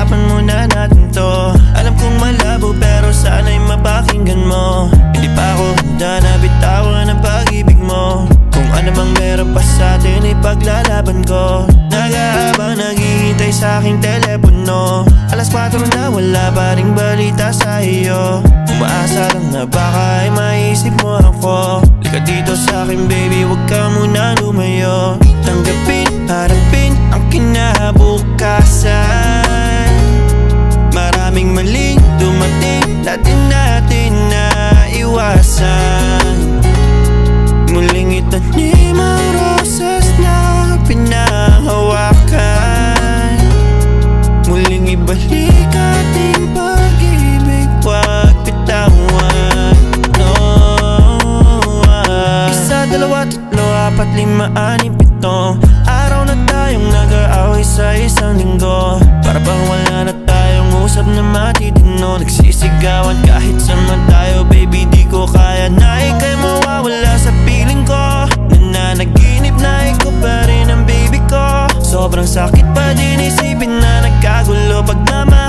pag-usapan muna natin to. Alam kong malabo pero sana'y mapakinggan mo. Hindi pa ako handa na bitawan ang pag-ibig mo. Kung ano mang meron pa sa atin ipaglalaban ko. Nag-aabang naghihintay sa aking telepono. Alas 4 na wala pa ring balita sa iyo. Umaasa lang na baka ay maisip mo ako. Lika dito sa akin baby, huwag ka muna lumayo. Tanggapin, harapin ang kinabukasan. Maraming maling dumating, natin na iwasan. Muling itanim ang rosas na pinahawakan. Muling ibalik ating pag-ibig, huwag bitawan. No. 1, 2, 3, 4, 5, 6, 7 araw na tayong nag-aaway sa isang linggo. Para bang wala na tayong usap na matitino. Nagsisigawan kahit saan tayo, baby di ko kaya na ika'y mawawala sa piling ko. Nananaginip na ikaw pa rin ang baby ko. Sobrang sakit pa din isipin na nagkagulo pag naman